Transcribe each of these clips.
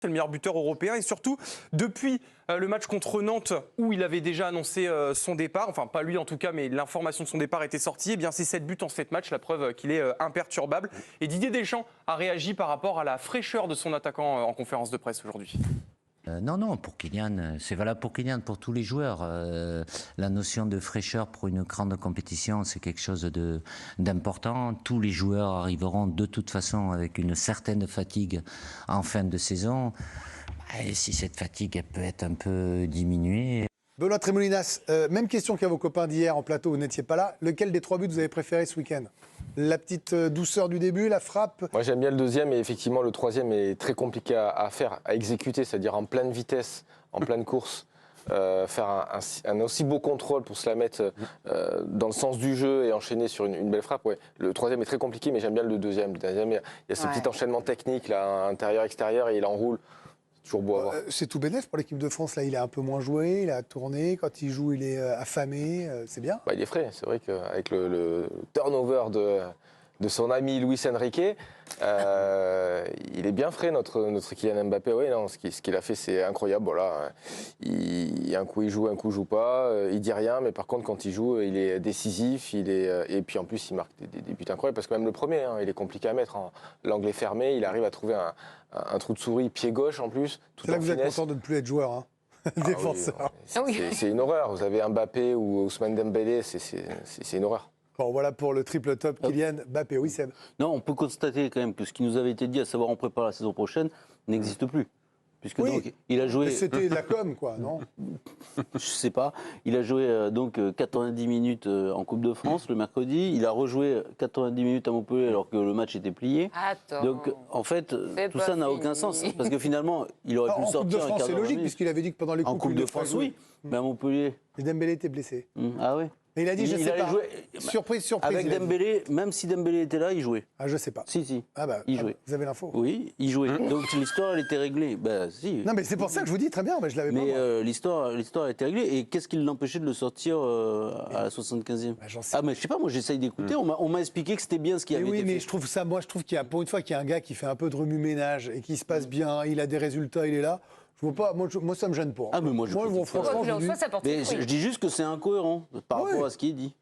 C'est le meilleur buteur européen et surtout depuis le match contre Nantes où il avait déjà annoncé son départ, enfin pas lui en tout cas mais l'information de son départ était sortie, et bien c'est 7 buts en 7 matchs, la preuve qu'il est imperturbable. Et Didier Deschamps a réagi par rapport à la fraîcheur de son attaquant en conférence de presse aujourd'hui. Non, pour Kylian, c'est valable pour Kylian, pour tous les joueurs. La notion de fraîcheur pour une grande compétition, c'est quelque chose d'important. Tous les joueurs arriveront de toute façon avec une certaine fatigue en fin de saison. Et si cette fatigue elle peut être un peu diminuée... Benoît Tremoulinas, même question qu'à vos copains d'hier en plateau, vous n'étiez pas là. Lequel des 3 buts vous avez préféré ce week-end? La petite douceur du début, la frappe? Moi j'aime bien le deuxième et effectivement le troisième est très compliqué à faire, à exécuter, c'est-à-dire en pleine vitesse, en pleine course. Faire un aussi beau contrôle pour se la mettre dans le sens du jeu et enchaîner sur une belle frappe. Ouais. Le troisième est très compliqué, mais j'aime bien le deuxième. Le deuxième, il y a ce petit enchaînement technique, là, intérieur-extérieur, et il enroule. Toujours beau à voir. C'est tout bénef pour l'équipe de France. Là, il a un peu moins joué, il a tourné. Quand il joue, il est affamé. C'est bien. Il est frais. C'est vrai qu'avec le turnover de son ami Luis Enrique, il est bien frais, notre Kylian Mbappé. Ouais, non, ce qu'il a fait, c'est incroyable. Voilà. Un coup, il joue, un coup, il joue pas. Il dit rien, mais par contre, quand il joue, il est décisif. Et puis, en plus, il marque des buts incroyables. Parce que même le premier, il est compliqué à mettre. L'angle est fermé. Il arrive à trouver un trou de souris, pied gauche en plus. C'est là que vous êtes content de ne plus être joueur, hein, défenseur. C'est une horreur. Vous avez un Mbappé ou Ousmane Dembélé, c'est une horreur. Bon, voilà pour le triple top, Kylian Mbappé. Oui, Seb. Non, on peut constater quand même que ce qui nous avait été dit, à savoir on prépare la saison prochaine, n'existe plus. Puisque oui, donc, il a joué. C'était de la com, quoi, non? Je sais pas. Il a joué donc 90 minutes en Coupe de France le mercredi. Il a rejoué 90 minutes à Montpellier alors que le match était plié. Attends. Donc en fait, tout ça n'a aucun sens. Parce que finalement, il aurait pu le sortir. En Coupe de France, c'est logique, puisqu'il avait dit que pendant les coupes. En Coupe de France, oui. Mais à Montpellier. Et Dembélé était blessé. Ah ouais. Et il a dit, je sais pas. Jouer... Surprise. Avec Dembélé, même si Dembélé était là, il jouait. Ah, je sais pas. Si. Ah bah, il jouait. Vous avez l'info? Oui, il jouait. Donc l'histoire, elle était réglée. Ben si. Non, mais c'est pour ça que je vous dis très bien. Mais je l'avais pas. Mais l'histoire, elle était réglée. Et qu'est-ce qui l'empêchait de le sortir à la 75e? Ah, mais je sais pas. Moi, j'essaye d'écouter. On m'a expliqué que c'était bien ce qui avait été fait. Oui, mais je trouve qu'il y a pour une fois qu'il y a un gars qui fait un peu de remue-ménage et qui se passe bien. Il a des résultats. Il est là. Je vois pas, moi ça me gêne pas. Ah mais moi franchement, je dis juste que c'est incohérent par rapport à ce qui est dit.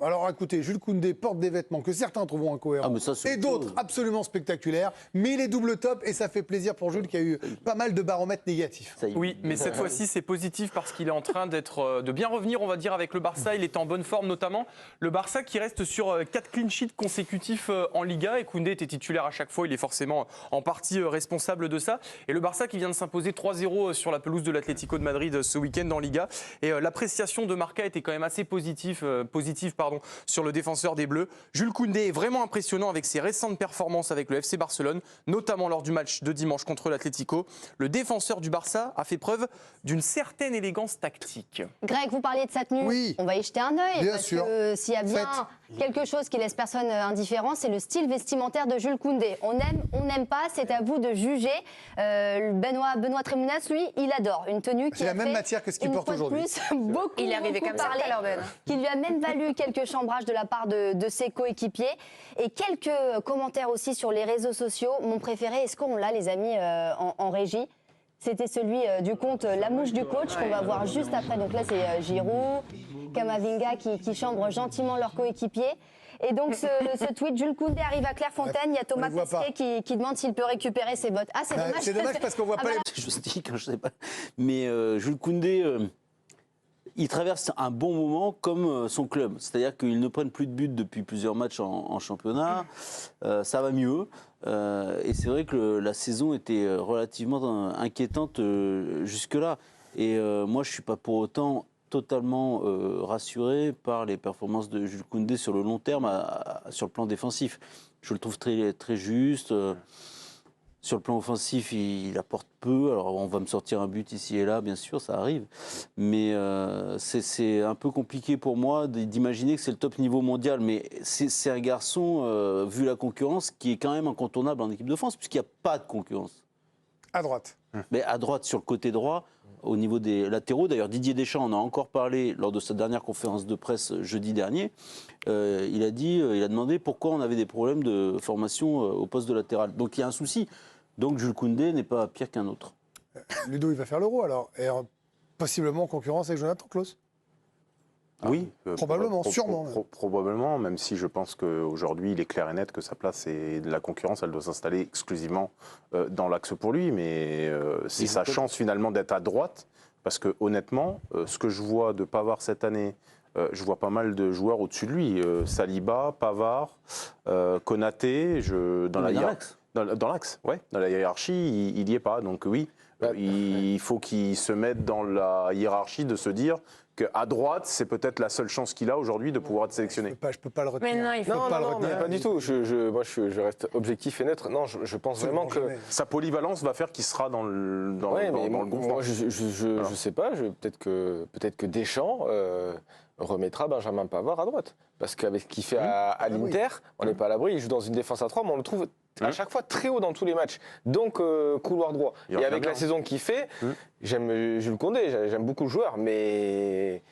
Alors écoutez, Jules Koundé porte des vêtements que certains trouveront incohérents et d'autres absolument spectaculaires, mais il est double top et ça fait plaisir pour Jules qui a eu pas mal de baromètres négatifs. Oui, mais cette fois-ci c'est positif parce qu'il est en train de bien revenir, on va dire, avec le Barça. Il est en bonne forme notamment. Le Barça qui reste sur 4 clean sheets consécutifs en Liga, et Koundé était titulaire à chaque fois, il est forcément en partie responsable de ça. Et le Barça qui vient de s'imposer 3-0 sur la pelouse de l'Atlético de Madrid ce week-end en Liga. Et l'appréciation de Marca était quand même assez positive sur le défenseur des Bleus. Jules Koundé est vraiment impressionnant avec ses récentes performances avec le FC Barcelone, notamment lors du match de dimanche contre l'Atlético. Le défenseur du Barça a fait preuve d'une certaine élégance tactique. Greg, vous parliez de sa tenue. Oui. On va y jeter un œil. Bien parce sûr. que s'il y a bien quelque chose qui laisse personne indifférent, c'est le style vestimentaire de Jules Koundé. On aime, on n'aime pas, c'est à vous de juger. Benoît Tremoulinas, lui, il adore une tenue qui a la même matière que ce qu'il porte aujourd'hui. Il est arrivé comme ça tout à l'heure, Ben. Qui lui a même valu quelques chambrages de la part de ses coéquipiers. Et quelques commentaires aussi sur les réseaux sociaux. Mon préféré, est-ce qu'on l'a, les amis, en régie? C'était celui du compte La Mouche du Coach qu'on va voir juste après. Donc là, c'est Giroud, Kamavinga qui chambrent gentiment leurs coéquipiers. Et donc ce tweet, Jules Koundé arrive à Clairefontaine, il y a Thomas Pesquet qui demande s'il peut récupérer ses bottes. Ah, c'est dommage. C'est dommage parce qu'on voit pas les... Je dis quand je sais pas. Mais Jules Koundé, il traverse un bon moment comme son club. C'est-à-dire qu'ils ne prennent plus de buts depuis plusieurs matchs en championnat. Ça va mieux. Et c'est vrai que la saison était relativement inquiétante jusque-là. Et moi, je ne suis pas pour autant totalement rassuré par les performances de Jules Koundé sur le long terme, sur le plan défensif. Je le trouve très, très juste. Sur le plan offensif, il apporte peu. Alors, on va me sortir un but ici et là, bien sûr, ça arrive. Mais c'est un peu compliqué pour moi d'imaginer que c'est le top niveau mondial. Mais c'est un garçon, vu la concurrence, qui est quand même incontournable en équipe de France, puisqu'il n'y a pas de concurrence. À droite. Mais à droite, sur le côté droit, au niveau des latéraux. D'ailleurs, Didier Deschamps en a encore parlé lors de sa dernière conférence de presse jeudi dernier. Il a demandé pourquoi on avait des problèmes de formation au poste de latéral. Donc il y a un souci. Donc Jules Koundé n'est pas pire qu'un autre. Ludo, il va faire l'Euro alors. Et possiblement en concurrence avec Jonathan Klaus. Oui, probablement, sûrement. Probablement, même si je pense qu'aujourd'hui, il est clair et net que sa place et la concurrence, elle doit s'installer exclusivement dans l'axe pour lui. Mais c'est sa chance finalement d'être à droite. Parce que honnêtement, ce que je vois de Pavard cette année, je vois pas mal de joueurs au-dessus de lui. Saliba, Pavard, Konaté, dans l'axe, ouais. Dans la hiérarchie, il n'y est pas. Donc oui, il faut qu'il se mette dans la hiérarchie de se dire qu'à droite, c'est peut-être la seule chance qu'il a aujourd'hui de pouvoir être sélectionné. Je peux pas le retenir. Mais non, il faut pas le Non, retenir. pas du tout. Moi, je reste objectif et neutre. Non, je pense vraiment que... Sa polyvalence va faire qu'il sera dans le bon Moi, je sais pas. Peut-être que Deschamps remettra Benjamin Pavard à droite. Parce qu'avec ce qu'il fait à l'Inter, on n'est pas à l'abri. Il joue dans une défense à 3, mais on le trouve à chaque fois très haut dans tous les matchs. Donc, couloir droit. Et avec la saison qu'il fait, j'aime Jules Koundé, j'aime beaucoup le joueur, mais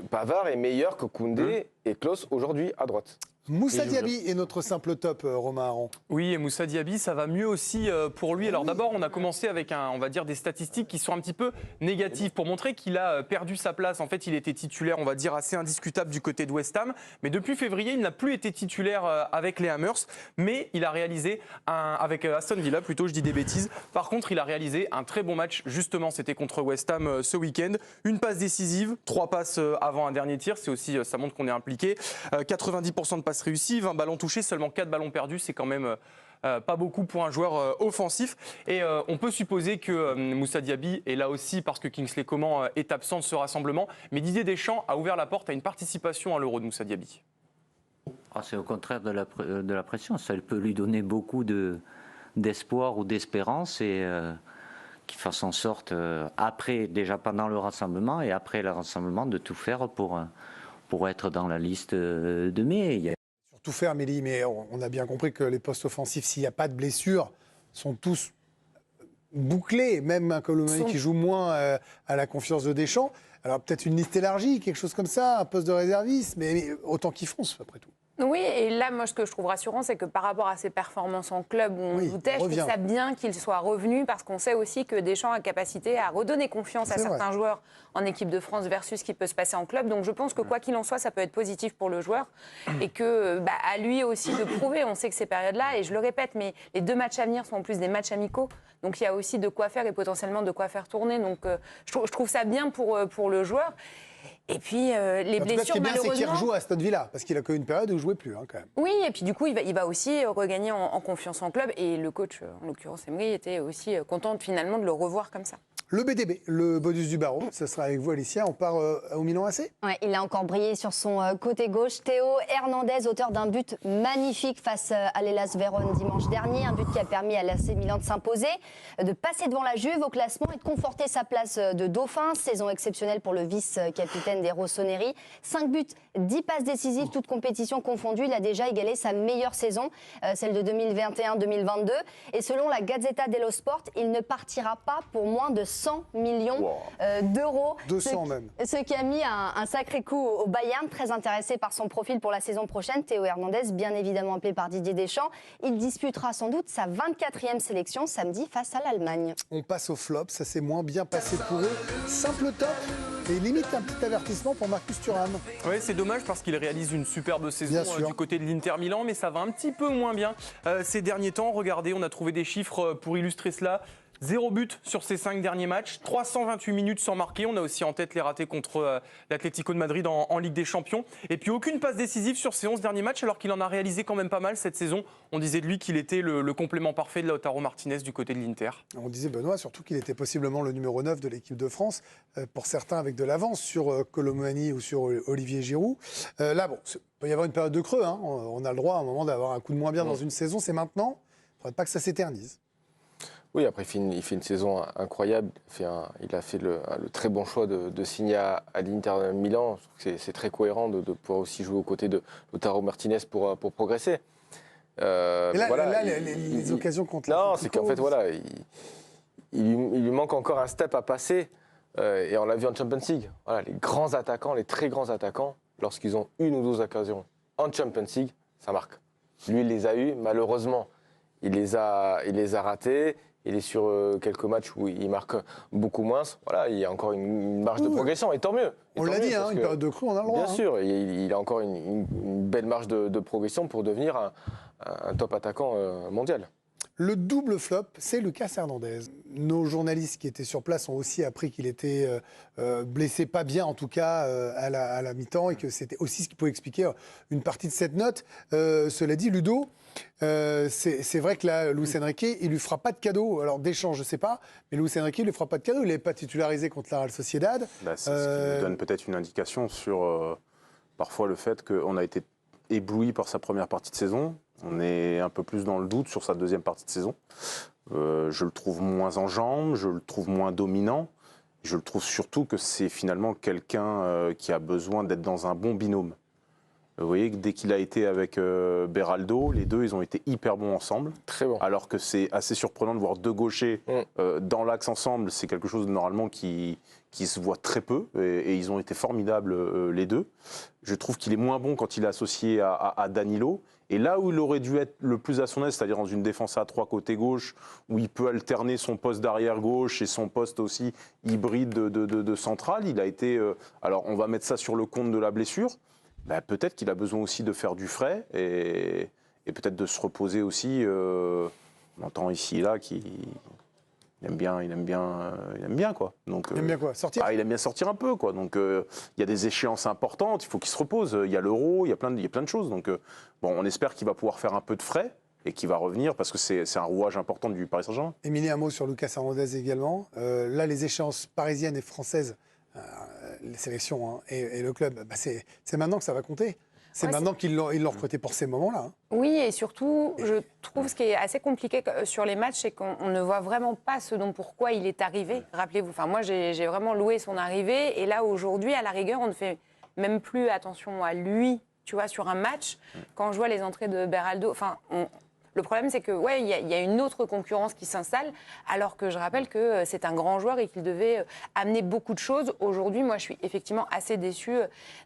Pavard est meilleur que Koundé et Klaus aujourd'hui à droite. Moussa Diaby est notre simple top, Romain Aron. Oui, et Moussa Diaby, ça va mieux aussi pour lui. Alors d'abord, on a commencé avec on va dire des statistiques qui sont un petit peu négatives pour montrer qu'il a perdu sa place. En fait, il était titulaire, on va dire, assez indiscutable du côté de West Ham. Mais depuis février, il n'a plus été titulaire avec les Hammers. Mais il a réalisé, avec Aston Villa, plutôt, je dis des bêtises. Par contre, il a réalisé un très bon match. Justement, c'était contre West Ham ce week-end. Une passe décisive, 3 passes avant un dernier tir. C'est aussi, ça montre qu'on est impliqué. 90% de passes réussies, 20 ballons touchés, seulement 4 ballons perdus, c'est quand même pas beaucoup pour un joueur offensif. Et on peut supposer que Moussa Diaby est là aussi parce que Kingsley Coman est absent de ce rassemblement. Mais Didier Deschamps a ouvert la porte à une participation à l'Euro de Moussa Diaby. C'est au contraire de la pression, ça peut lui donner beaucoup d'espoir ou d'espérance et qu'il fasse en sorte, après, déjà pendant le rassemblement et après le rassemblement, de tout faire pour être dans la liste de mai. Tout faire, Mélie, mais on a bien compris que les postes offensifs, s'il n'y a pas de blessure, sont tous bouclés. Même un Colomani qui joue moins à la confiance de Deschamps. Alors peut-être une liste élargie, quelque chose comme ça, un poste de réserviste, mais autant qu'ils foncent après tout. Oui, et là, moi, ce que je trouve rassurant, c'est que par rapport à ses performances en club où on doutait, je trouve ça bien qu'il soit revenu parce qu'on sait aussi que Deschamps a capacité à redonner confiance à certains joueurs en équipe de France versus ce qui peut se passer en club. Donc je pense que quoi qu'il en soit, ça peut être positif pour le joueur et que à lui aussi de prouver. On sait que ces périodes-là, et je le répète, mais les 2 matchs à venir sont en plus des matchs amicaux. Donc il y a aussi de quoi faire et potentiellement de quoi faire tourner. Donc je trouve ça bien pour le joueur. Et puis les blessures, ce qui est bien, malheureusement... c'est qu'il rejoue à Aston Villa, parce qu'il a connu une période où il ne jouait plus, quand même. Oui, et puis du coup, il va aussi regagner en confiance en club. Et le coach, en l'occurrence Emery, était aussi content finalement de le revoir comme ça. Le BDB, le bonus du barreau, ce sera avec vous, Alicia. On part au Milan AC. Ouais, il a encore brillé sur son côté gauche. Théo Hernandez, auteur d'un but magnifique face à l'Hellas Vérone dimanche dernier. Un but qui a permis à l'AC Milan de s'imposer, de passer devant la Juve au classement et de conforter sa place de dauphin. Saison exceptionnelle pour le vice-capitaine des Rossoneri. 5 buts, 10 passes décisives, toutes compétitions confondues. Il a déjà égalé sa meilleure saison, celle de 2021-2022. Et selon la Gazzetta dello Sport, il ne partira pas pour moins de 100 millions d'euros. 200 même. Ce qui a mis un sacré coup au Bayern, très intéressé par son profil pour la saison prochaine. Théo Hernandez, bien évidemment appelé par Didier Deschamps. Il disputera sans doute sa 24e sélection samedi face à l'Allemagne. On passe au flop, ça s'est moins bien passé pour eux. Simple top et limite un petit avertissement pour Marcus Thuram. Oui, c'est dommage parce qu'il réalise une superbe saison du côté de l'Inter Milan, mais ça va un petit peu moins bien ces derniers temps. Regardez, on a trouvé des chiffres pour illustrer cela. 0 but sur ses 5 derniers matchs, 328 minutes sans marquer. On a aussi en tête les ratés contre l'Atlético de Madrid en Ligue des Champions. Et puis aucune passe décisive sur ses 11 derniers matchs, alors qu'il en a réalisé quand même pas mal cette saison. On disait de lui qu'il était le complément parfait de Lautaro Martinez du côté de l'Inter. On disait, Benoît, surtout qu'il était possiblement le numéro 9 de l'équipe de France, pour certains avec de l'avance sur Colomani ou sur Olivier Giroud. Là, bon, il peut y avoir une période de creux. Hein. On a le droit à un moment d'avoir un coup de moins bien dans une saison. C'est maintenant. Il ne faudrait pas que ça s'éternise. Oui, après, il fait une saison incroyable. Il a fait le très bon choix de signer à l'Inter Milan. C'est très cohérent de pouvoir aussi jouer aux côtés de Lautaro Martinez pour progresser. Et là, les occasions contre Non, c'est qu'en fait, voilà, il lui manque encore un step à passer. Et on l'a vu en Champions League. Voilà, les grands attaquants, les très grands attaquants, lorsqu'ils ont 1 ou 2 occasions en Champions League, ça marque. Lui, il les a eues, malheureusement. les a ratés. Il est sur quelques matchs où il marque beaucoup moins. Voilà, il y a encore une marge de progression, et tant mieux. On l'a dit, une période de crue, on a le droit. Bien sûr, il a encore une belle marge de progression pour devenir un top attaquant mondial. Le double flop, c'est Lucas Hernandez. Nos journalistes qui étaient sur place ont aussi appris qu'il était blessé, pas bien en tout cas, à la mi-temps, et que c'était aussi ce qui pouvait expliquer une partie de cette note. Cela dit, Ludo, c'est vrai que là, Luis Enrique, il lui fera pas de cadeau. Alors Deschamps, je sais pas, mais Luis Enrique, il lui fera pas de cadeau. Il n'est pas titularisé contre la Real Sociedad. C'est ce qui nous donne peut-être une indication sur parfois le fait qu'on a été ébloui par sa première partie de saison. On est un peu plus dans le doute sur sa deuxième partie de saison. Je le trouve moins en jambes, je le trouve moins dominant. Je le trouve surtout que c'est finalement quelqu'un qui a besoin d'être dans un bon binôme. Vous voyez que dès qu'il a été avec Beraldo, les deux, ils ont été hyper bons ensemble. Très bon. Alors que c'est assez surprenant de voir deux gauchers dans l'axe ensemble. C'est quelque chose normalement qui se voit très peu. Et ils ont été formidables, les deux. Je trouve qu'il est moins bon quand il est associé à Danilo. Et là où il aurait dû être le plus à son aise, c'est-à-dire dans une défense à 3 côté gauche, où il peut alterner son poste d'arrière gauche et son poste aussi hybride de central, il a été... alors on va mettre ça sur le compte de la blessure. Ben, peut-être qu'il a besoin aussi de faire du frais et peut-être de se reposer aussi. On entend ici et là qu'il aime bien quoi. Donc, il aime bien quoi, sortir. Il aime bien sortir un peu quoi. Donc il y a des échéances importantes, il faut qu'il se repose. Il y a l'Euro, il y a plein de choses. Donc bon, on espère qu'il va pouvoir faire un peu de frais et qu'il va revenir parce que c'est un rouage important du Paris Saint-Germain. Émilie, un mot sur Lucas Hernandez également. Là, les échéances parisiennes et françaises. Les sélections et le club, bah c'est maintenant que ça va compter. C'est maintenant qu'ils l'ont recruté pour ces moments-là. Oui, et surtout, je trouve ce qui est assez compliqué sur les matchs, c'est qu'on ne voit vraiment pas ce dont pourquoi il est arrivé. Rappelez-vous, moi j'ai vraiment loué son arrivée, et là aujourd'hui, à la rigueur, on ne fait même plus attention à lui, tu vois, sur un match. Quand je vois les entrées de Beraldo, le problème, c'est que il y a une autre concurrence qui s'installe, alors que je rappelle que c'est un grand joueur et qu'il devait amener beaucoup de choses. Aujourd'hui, moi, je suis effectivement assez déçue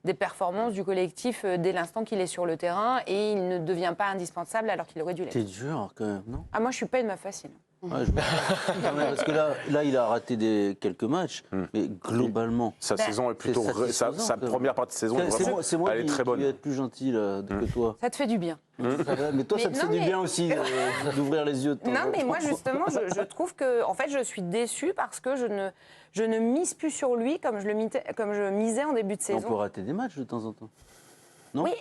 des performances du collectif dès l'instant qu'il est sur le terrain, et il ne devient pas indispensable alors qu'il aurait dû l'être. C'est dur quand même, non ? Moi, je suis pas une meuf facile. Ouais, parce que là, il a raté quelques matchs, mais globalement... Sa saison est plutôt... Sa première partie de saison, vraiment, elle est très bonne. C'est moi qui vais être plus gentil que toi. Ça te fait du bien. Mais toi, ça te fait du bien aussi d'ouvrir les yeux de temps en temps. Non, mais moi, justement, je trouve que en fait, je suis déçue parce que je ne mise plus sur lui comme je misais en début de saison. On peut rater des matchs de temps en temps. Non ? Oui.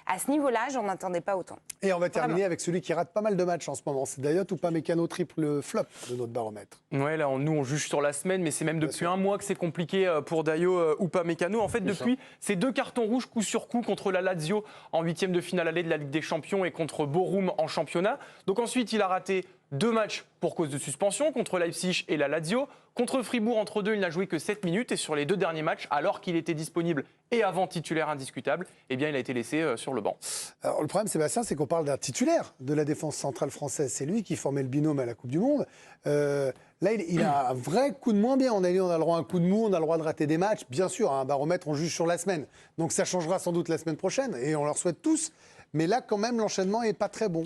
À ce niveau-là, j'en attendais pas autant. Et on va terminer avec celui qui rate pas mal de matchs en ce moment. C'est Dayot Upamecano, triple flop de notre baromètre. Ouais, là, nous, on juge sur la semaine, mais c'est même depuis un mois que c'est compliqué pour Dayot Upamecano. En fait, depuis ces 2 cartons rouges coup sur coup contre la Lazio en 8e de finale aller de la Ligue des Champions et contre Bochum en championnat. Donc ensuite, il a raté 2 matchs pour cause de suspension contre Leipzig et la Lazio. Contre Fribourg, entre deux, il n'a joué que 7 minutes. Et sur les 2 derniers matchs, alors qu'il était disponible et avant titulaire indiscutable, eh bien, il a été laissé sur le banc. Alors, le problème, Sébastien, c'est qu'on parle d'un titulaire de la défense centrale française. C'est lui qui formait le binôme à la Coupe du Monde. Là, il a un vrai coup de moins bien. On a le droit à un coup de mou, on a le droit de rater des matchs. Bien sûr, un baromètre, on juge sur la semaine. Donc ça changera sans doute la semaine prochaine. Et on leur souhaite tous. Mais là, quand même, l'enchaînement n'est pas très bon.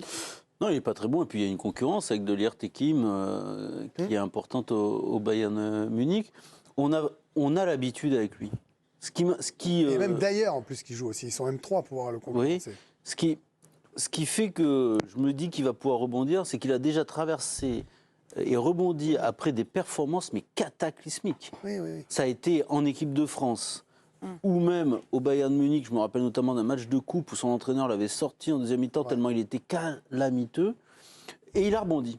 Non, il n'est pas très bon. Et puis, il y a une concurrence avec de l'Irtekim qui est importante au Bayern Munich. On a l'habitude avec lui. Et même d'ailleurs, en plus, qui joue aussi. Ils sont même 3 pour pouvoir le concurrencer. Oui. Ce qui fait que je me dis qu'il va pouvoir rebondir, c'est qu'il a déjà traversé et rebondi après des performances, mais cataclysmiques. Oui. Ça a été en équipe de France, ou même au Bayern Munich. Je me rappelle notamment d'un match de coupe où son entraîneur l'avait sorti en deuxième mi-temps tellement il était calamiteux. Et il a rebondi.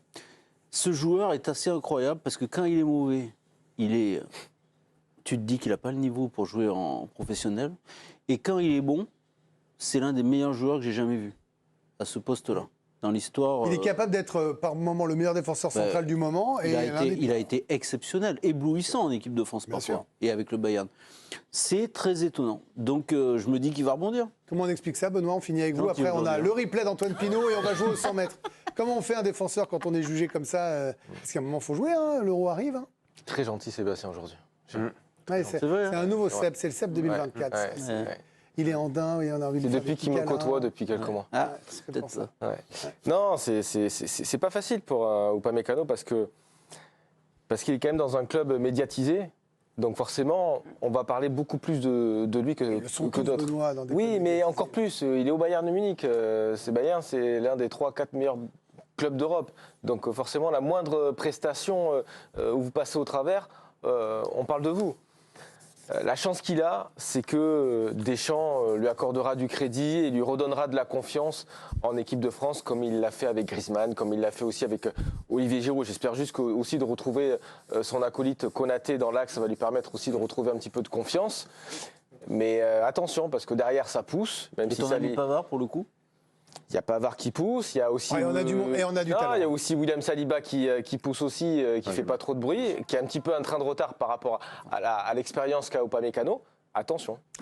Ce joueur est assez incroyable parce que quand il est mauvais, tu te dis qu'il n'a pas le niveau pour jouer en professionnel. Et quand il est bon, c'est l'un des meilleurs joueurs que j'ai jamais vu à ce poste-là. Dans l'histoire, il est capable d'être par moment le meilleur défenseur central du moment. Il a été exceptionnel, éblouissant en équipe de France parfois, et avec le Bayern. C'est très étonnant. Donc je me dis qu'il va rebondir. Comment on explique ça, Benoît? On finit avec vous. Après, on a le replay d'Antoine Pinault et on va jouer aux 100 mètres. Comment on fait un défenseur quand on est jugé comme ça? Parce qu'à un moment, il faut jouer, hein, l'Euro arrive. Hein. Très gentil Sébastien aujourd'hui. Ouais, c'est un nouveau CEP, c'est le CEP 2024. il est andin, et on a envie de C'est lui faire depuis des qu'il me câlins. côtoie depuis quelques mois. Ah, C'est peut-être pour ça. ça. Ouais. Non, c'est pas facile pour Upamecano parce qu'il est quand même dans un club médiatisé. Donc forcément, on va parler beaucoup plus de lui Ils sont que tous d'autres. Benoît dans des Oui, clubs mais médiatisés. encore plus. Il est au Bayern de Munich. Bayern, c'est l'un des 3-4 meilleurs clubs d'Europe. Donc forcément, la moindre prestation où vous passez au travers, on parle de vous. La chance qu'il a, c'est que Deschamps lui accordera du crédit et lui redonnera de la confiance en équipe de France, comme il l'a fait avec Griezmann, comme il l'a fait aussi avec Olivier Giroud. J'espère juste aussi de retrouver son acolyte Konaté dans l'axe, ça va lui permettre aussi de retrouver un petit peu de confiance. Mais attention, parce que derrière ça pousse. Même Et si ton ça ami Pavard, pour le coup? il y a Pavard qui pousse, il y a aussi. Ouais, on a du talent. Il y a aussi William Saliba qui pousse aussi, qui fait pas trop de bruit, qui a un petit peu un train de retard par rapport à l'expérience qu'a Upamecano. Attention.